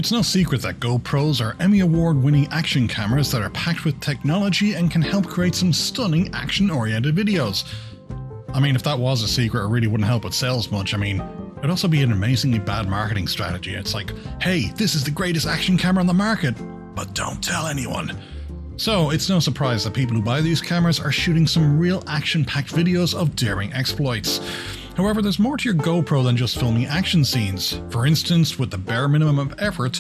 It's no secret that GoPros are Emmy Award-winning action cameras that are packed with technology and can help create some stunning action-oriented videos. I mean, if that was a secret, it really wouldn't help with sales much. I mean, it'd also be an amazingly bad marketing strategy. It's like, hey, this is the greatest action camera on the market, but don't tell anyone. So it's no surprise that people who buy these cameras are shooting some real action-packed videos of daring exploits. However, there's more to your GoPro than just filming action scenes. For instance, with the bare minimum of effort,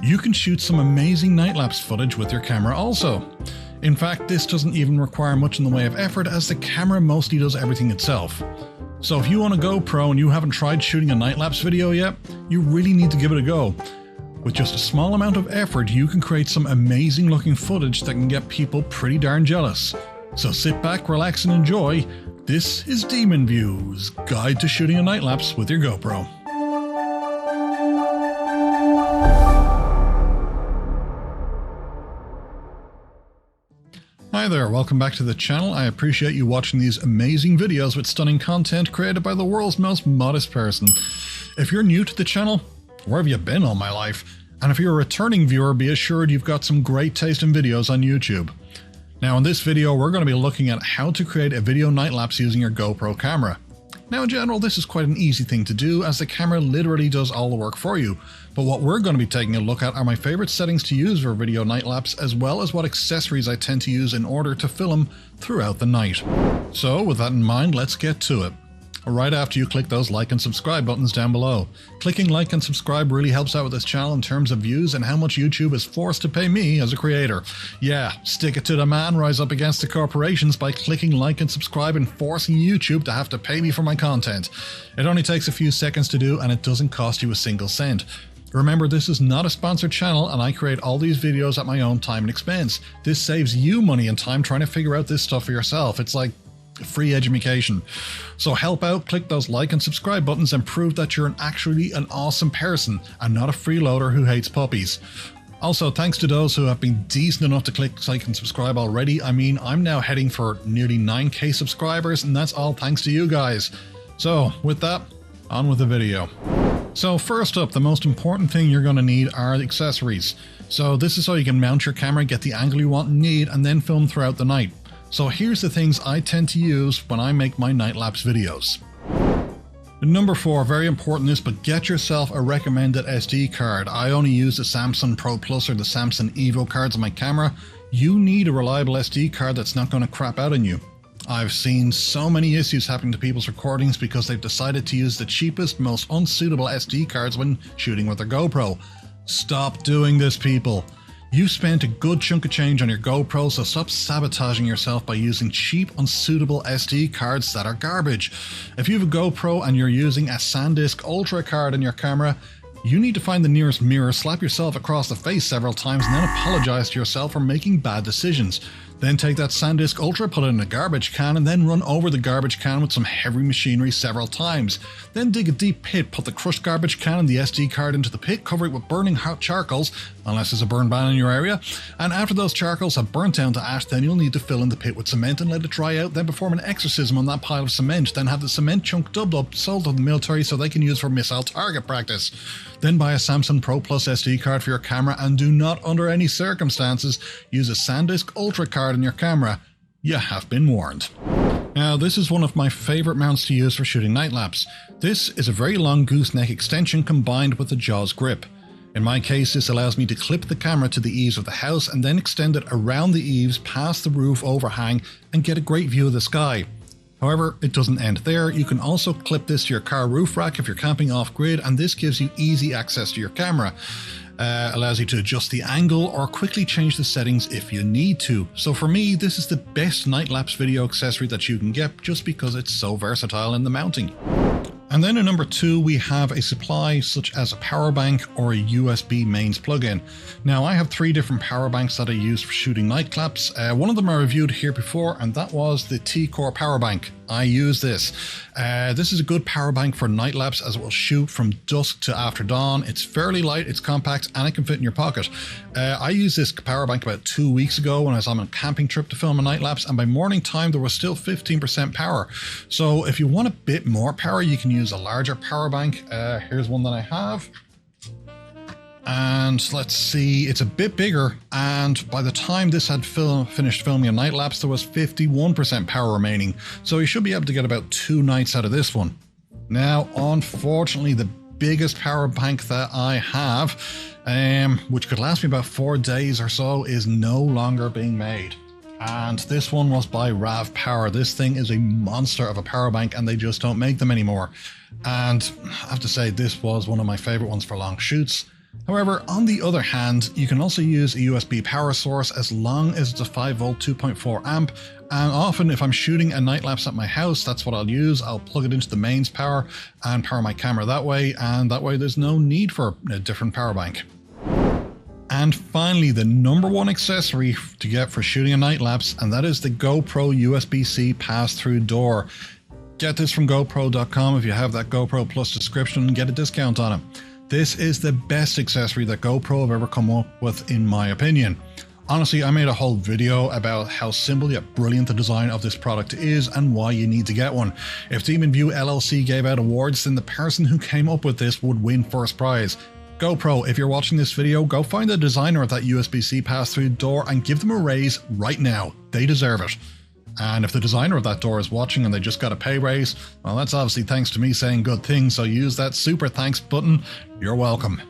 you can shoot some amazing night-lapse footage with your camera also. In fact, this doesn't even require much in the way of effort, as the camera mostly does everything itself. So if you own a GoPro and you haven't tried shooting a night-lapse video yet, you really need to give it a go. With just a small amount of effort, you can create some amazing looking footage that can get people pretty darn jealous. So sit back, relax and enjoy. This is DemonView's Guide to Shooting a Nightlapse with your GoPro. Hi there, welcome back to the channel. I appreciate you watching these amazing videos with stunning content created by the world's most modest person. If you're new to the channel, where have you been all my life? And if you're a returning viewer, be assured you've got some great taste in videos on YouTube. Now in this video, we're going to be looking at how to create a video night lapse using your GoPro camera. Now in general, this is quite an easy thing to do, as the camera literally does all the work for you. But what we're going to be taking a look at are my favorite settings to use for video night lapse, as well as what accessories I tend to use in order to film throughout the night. So with that in mind, let's get to it. Right after you click those like and subscribe buttons down below. Clicking like and subscribe really helps out with this channel in terms of views and how much YouTube is forced to pay me as a creator. Yeah, stick it to the man, rise up against the corporations by clicking like and subscribe and forcing YouTube to have to pay me for my content. It only takes a few seconds to do and it doesn't cost you a single cent. Remember, this is not a sponsored channel and I create all these videos at my own time and expense. This saves you money and time trying to figure out this stuff for yourself. It's like free education. So help out, click those like and subscribe buttons and prove that you're actually an awesome person and not a freeloader who hates puppies. Also, thanks to those who have been decent enough to click like and subscribe already. I mean, I'm now heading for nearly 9k subscribers and that's all thanks to you guys. So with that, on with the video. So first up, the most important thing you're going to need are the accessories. So this is how you can mount your camera, get the angle you want and need, and then film throughout the night. So here's the things I tend to use when I make my night lapse videos. Number 4, very important is, but get yourself a recommended SD card. I only use the Samsung Pro Plus or the Samsung Evo cards on my camera. You need a reliable SD card that's not going to crap out on you. I've seen so many issues happening to people's recordings because they've decided to use the cheapest, most unsuitable SD cards when shooting with their GoPro. Stop doing this, people. You've spent a good chunk of change on your GoPro, so stop sabotaging yourself by using cheap, unsuitable SD cards that are garbage. If you have a GoPro and you're using a SanDisk Ultra card in your camera, you need to find the nearest mirror, slap yourself across the face several times, and then apologize to yourself for making bad decisions. Then take that SanDisk Ultra, put it in a garbage can, and then run over the garbage can with some heavy machinery several times. Then dig a deep pit, put the crushed garbage can and the SD card into the pit, cover it with burning hot charcoals, unless there's a burn ban in your area, and after those charcoals have burnt down to ash, then you'll need to fill in the pit with cement and let it dry out, then perform an exorcism on that pile of cement, then have the cement chunk dubbed up, sold to the military so they can use for missile target practice. Then buy a Samsung Pro Plus SD card for your camera, and do not under any circumstances use a SanDisk Ultra card in your camera. You have been warned. Now this is one of my favorite mounts to use for shooting night lapse. This is a very long gooseneck extension combined with a Jaws grip. In my case, this allows me to clip the camera to the eaves of the house and then extend it around the eaves past the roof overhang and get a great view of the sky. However, it doesn't end there. You can also clip this to your car roof rack if you're camping off-grid, and this gives you easy access to your camera. Allows you to adjust the angle or quickly change the settings if you need to. So for me, this is the best night lapse video accessory that you can get just because it's so versatile in the mounting. And then in number 2, we have a supply such as a power bank or a USB mains plug-in. Now I have 3 different power banks that I use for shooting night lapse. One of them I reviewed here before, and that was the T-Core PowerBank. I use this. This is a good power bank for night lapse as it will shoot from dusk to after dawn. It's fairly light, it's compact, and it can fit in your pocket. I used this power bank about 2 weeks ago when I was on a camping trip to film a night lapse, and by morning time there was still 15% power. So if you want a bit more power, you can use a larger power bank. Here's one that I have. And let's see, it's a bit bigger, and by the time this had finished filming a night lapse, there was 51% power remaining, so you should be able to get about 2 nights out of this one. Now, unfortunately, the biggest power bank that I have, which could last me about 4 days or so, is no longer being made. And this one was by Rav Power. This thing is a monster of a power bank, and they just don't make them anymore. And I have to say, this was one of my favorite ones for long shoots. However, on the other hand, you can also use a USB power source as long as it's a 5V 2.4 amp, and often if I'm shooting a night lapse at my house, that's what I'll use. I'll plug it into the mains power and power my camera that way, and that way there's no need for a different power bank. And finally, the #1 accessory to get for shooting a night lapse, and that is the GoPro USB-C Passthru door. Get this from GoPro.com if you have that GoPro Plus subscription and get a discount on it. This is the best accessory that GoPro have ever come up with, in my opinion. Honestly, I made a whole video about how simple yet brilliant the design of this product is and why you need to get one. If DemonView LLC gave out awards, then the person who came up with this would win first prize. GoPro, if you're watching this video, go find the designer of that USB-C Passthru door and give them a raise right now. They deserve it. And if the designer of that door is watching and they just got a pay raise, well, that's obviously thanks to me saying good things, so use that super thanks button. You're welcome.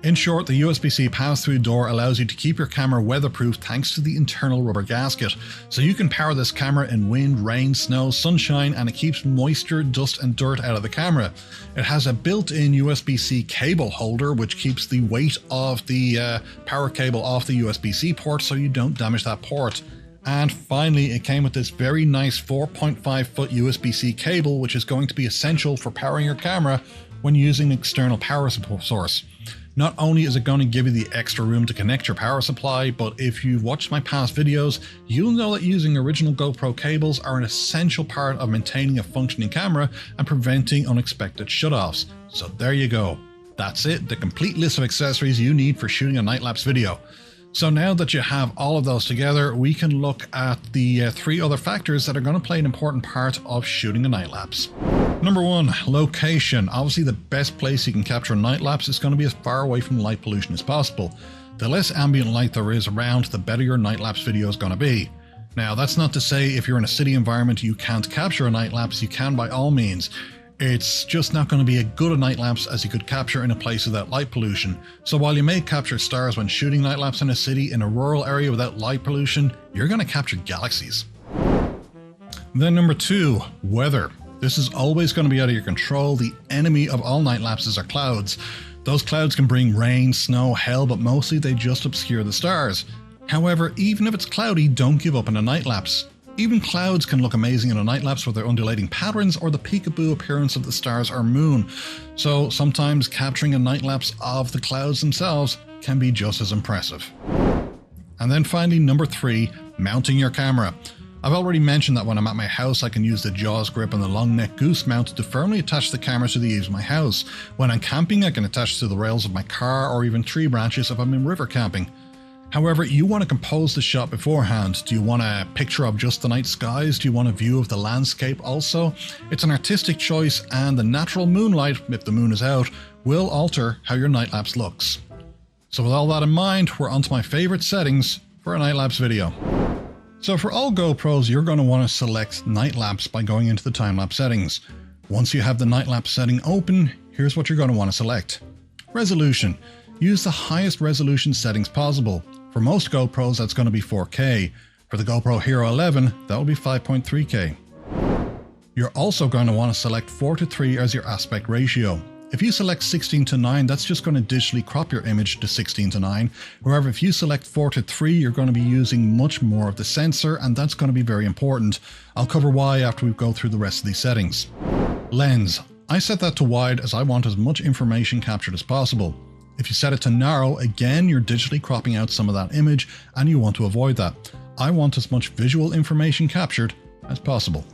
In short, the USB-C Passthru door allows you to keep your camera weatherproof thanks to the internal rubber gasket. So you can power this camera in wind, rain, snow, sunshine, and it keeps moisture, dust and dirt out of the camera. It has a built-in USB-C cable holder which keeps the weight of the power cable off the USB-C port so you don't damage that port. And finally, it came with this very nice 4.5 foot USB-C cable, which is going to be essential for powering your camera when using an external power source. Not only is it going to give you the extra room to connect your power supply, but if you've watched my past videos, you'll know that using original GoPro cables are an essential part of maintaining a functioning camera and preventing unexpected shutoffs. So there you go. That's it, the complete list of accessories you need for shooting a night lapse video. So now that you have all of those together, we can look at the 3 other factors that are going to play an important part of shooting a night lapse. #1, location. Obviously the best place you can capture a night lapse is going to be as far away from light pollution as possible. The less ambient light there is around, the better your night lapse video is going to be. Now, that's not to say if you're in a city environment you can't capture a night lapse. You can by all means. It's just not going to be as good a night lapse as you could capture in a place without light pollution. So while you may capture stars when shooting night lapse in a city, in a rural area without light pollution, you're going to capture galaxies. Then #2, weather. This is always going to be out of your control. The enemy of all night lapses are clouds. Those clouds can bring rain, snow, hail, but mostly they just obscure the stars. However, even if it's cloudy, don't give up in a night lapse. Even clouds can look amazing in a night lapse with their undulating patterns or the peekaboo appearance of the stars or moon. So sometimes capturing a night lapse of the clouds themselves can be just as impressive. And then finally, #3, mounting your camera. I've already mentioned that when I'm at my house, I can use the Jaws grip and the long neck goose mount to firmly attach the camera to the eaves of my house. When I'm camping, I can attach to the rails of my car or even tree branches if I'm in river camping. However, you want to compose the shot beforehand. Do you want a picture of just the night skies? Do you want a view of the landscape also? It's an artistic choice, and the natural moonlight, if the moon is out, will alter how your night lapse looks. So with all that in mind, we're onto my favorite settings for a night lapse video. So for all GoPros, you're going to want to select night lapse by going into the Timelapse settings. Once you have the night lapse setting open, here's what you're going to want to select. Resolution. Use the highest resolution settings possible. For most GoPros, that's going to be 4K. For the GoPro Hero 11, that will be 5.3K. You're also going to want to select 4:3 as your aspect ratio. If you select 16:9, that's just going to digitally crop your image to 16:9. However, if you select 4:3, you're going to be using much more of the sensor, and that's going to be very important. I'll cover why after we go through the rest of these settings. Lens. I set that to wide as I want as much information captured as possible. If you set it to narrow, again, you're digitally cropping out some of that image, and you want to avoid that. I want as much visual information captured as possible.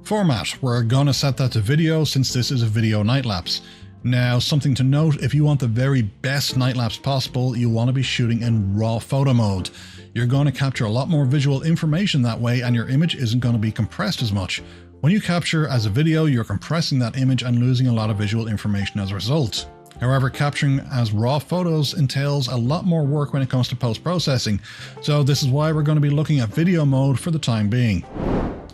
Format. We're going to set that to video since this is a video night lapse. Now, something to note, if you want the very best night lapse possible, you want to be shooting in raw photo mode. You're going to capture a lot more visual information that way, and your image isn't going to be compressed as much. When you capture as a video, you're compressing that image and losing a lot of visual information as a result. However, capturing as raw photos entails a lot more work when it comes to post-processing, so this is why we're going to be looking at video mode for the time being.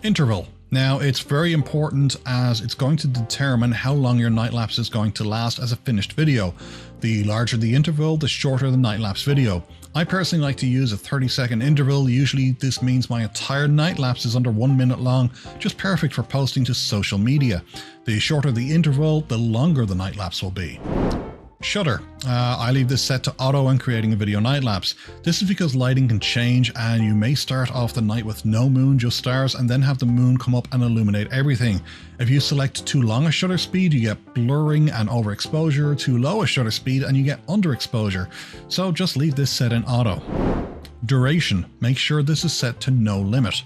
Interval. Now, it's very important as it's going to determine how long your night lapse is going to last as a finished video. The larger the interval, the shorter the night lapse video. I personally like to use a 30-second interval. Usually this means my entire night lapse is under 1 minute long, just perfect for posting to social media. The shorter the interval, the longer the night lapse will be. Shutter. I leave this set to auto when creating a video night lapse. This is because lighting can change and you may start off the night with no moon, just stars, and then have the moon come up and illuminate everything. If you select too long a shutter speed, you get blurring and overexposure, too low a shutter speed and you get underexposure. So just leave this set in auto. Duration. Make sure this is set to no limit.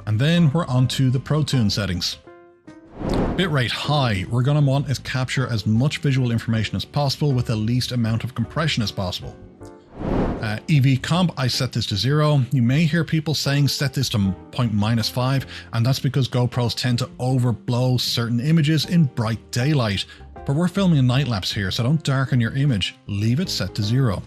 And then we're on to the Protune settings. Bitrate high. We're going to want to capture as much visual information as possible with the least amount of compression as possible. EV comp, I set this to 0. You may hear people saying set this to -5, and that's because GoPros tend to overblow certain images in bright daylight. But we're filming a night lapse here, so don't darken your image. Leave it set to 0.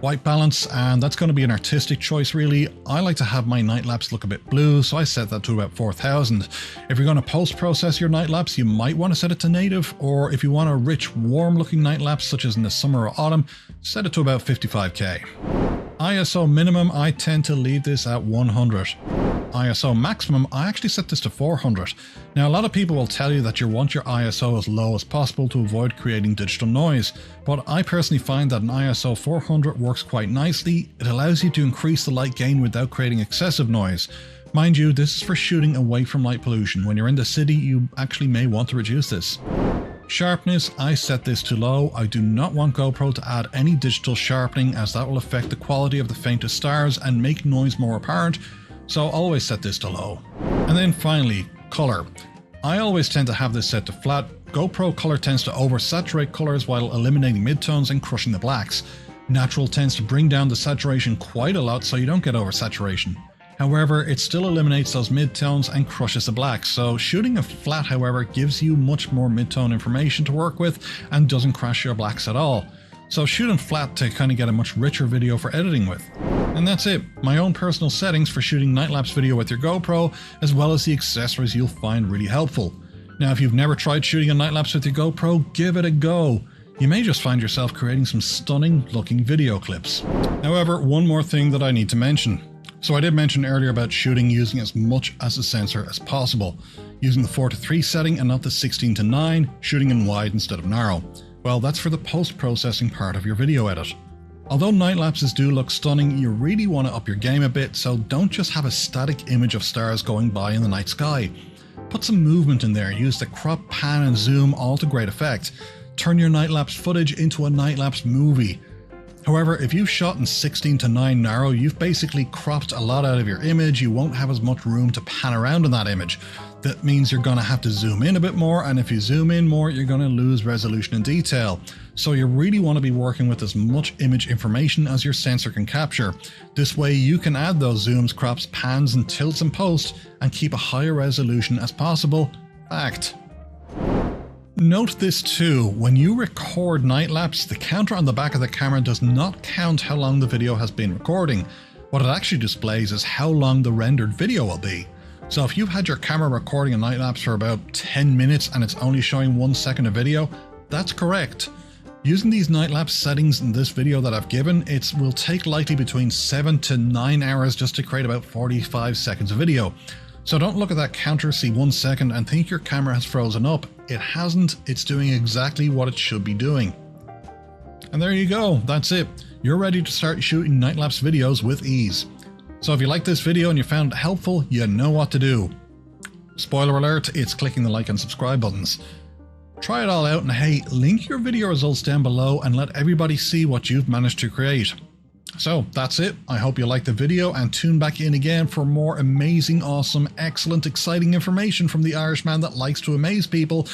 White balance, and that's going to be an artistic choice really. I like to have my night lapse look a bit blue, so I set that to about 4000. If you're going to post-process your night lapse, you might want to set it to native, or if you want a rich, warm-looking night lapse such as in the summer or autumn, set it to about 55k. ISO minimum, I tend to leave this at 100. ISO maximum, I actually set this to 400. Now, a lot of people will tell you that you want your ISO as low as possible to avoid creating digital noise, but I personally find that an ISO 400 works quite nicely. It allows you to increase the light gain without creating excessive noise. Mind you, this is for shooting away from light pollution. When you're in the city, you actually may want to reduce this. Sharpness, I set this to low. I do not want GoPro to add any digital sharpening as that will affect the quality of the faintest stars and make noise more apparent, so always set this to low. And then finally, color. I always tend to have this set to flat. GoPro color tends to oversaturate colors while eliminating midtones and crushing the blacks. Natural tends to bring down the saturation quite a lot so you don't get oversaturation. However, it still eliminates those midtones and crushes the blacks, so shooting a flat, however, gives you much more midtone information to work with and doesn't crash your blacks at all. So shooting flat to kind of get a much richer video for editing with. And that's it, my own personal settings for shooting night lapse video with your GoPro, as well as the accessories you'll find really helpful. Now, if you've never tried shooting a night lapse with your GoPro, give it a go. You may just find yourself creating some stunning looking video clips. However, one more thing that I need to mention. So I did mention earlier about shooting using as much as a sensor as possible, using the 4:3 setting and not the 16:9, shooting in wide instead of narrow. Well, that's for the post-processing part of your video edit. Although night lapses do look stunning, you really want to up your game a bit, so don't just have a static image of stars going by in the night sky. Put some movement in there, use the crop, pan and zoom all to great effect. Turn your night lapse footage into a night lapse movie. However, if you've shot in 16:9 narrow, you've basically cropped a lot out of your image. You won't have as much room to pan around in that image. That means you're going to have to zoom in a bit more, and if you zoom in more, you're going to lose resolution and detail. So you really want to be working with as much image information as your sensor can capture. This way you can add those zooms, crops, pans and tilts in post and keep a higher resolution as possible. Fact. Note this too, when you record night lapse, the counter on the back of the camera does not count how long the video has been recording. What it actually displays is how long the rendered video will be. So if you've had your camera recording a night lapse for about 10 minutes and it's only showing 1 second of video, that's correct. Using these night lapse settings in this video that I've given, it will take likely between 7 to 9 hours just to create about 45 seconds of video. So don't look at that counter, see 1 second and think your camera has frozen up. It hasn't, it's doing exactly what it should be doing. And there you go, that's it. You're ready to start shooting night lapse videos with ease. So if you like this video and you found it helpful, you know what to do. Spoiler alert, it's clicking the like and subscribe buttons. Try it all out and hey, link your video results down below and let everybody see what you've managed to create. So that's it. I hope you liked the video and tune back in again for more amazing, awesome, excellent, exciting information from the Irishman that likes to amaze people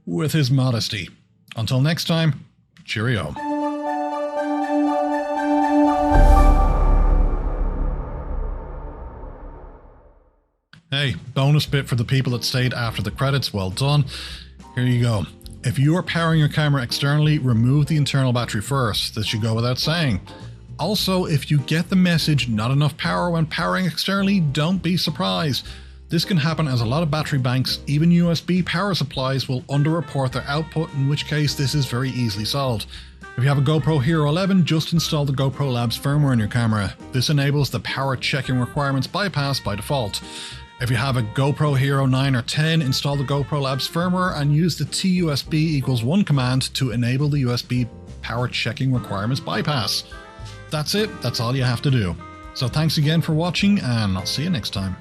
with his modesty. Until next time, cheerio. Hey, bonus bit for the people that stayed after the credits. Well done. Here you go. If you are powering your camera externally, remove the internal battery first. This should go without saying. Also, if you get the message not enough power when powering externally, don't be surprised. This can happen as a lot of battery banks, even USB power supplies, will underreport their output, in which case this is very easily solved. If you have a GoPro Hero 11, just install the GoPro Labs firmware in your camera. This enables the power checking requirements bypass by default. If you have a GoPro Hero 9 or 10, install the GoPro Labs firmware and use the TUSB=1 command to enable the USB power checking requirements bypass. That's it, that's all you have to do. So thanks again for watching, and I'll see you next time.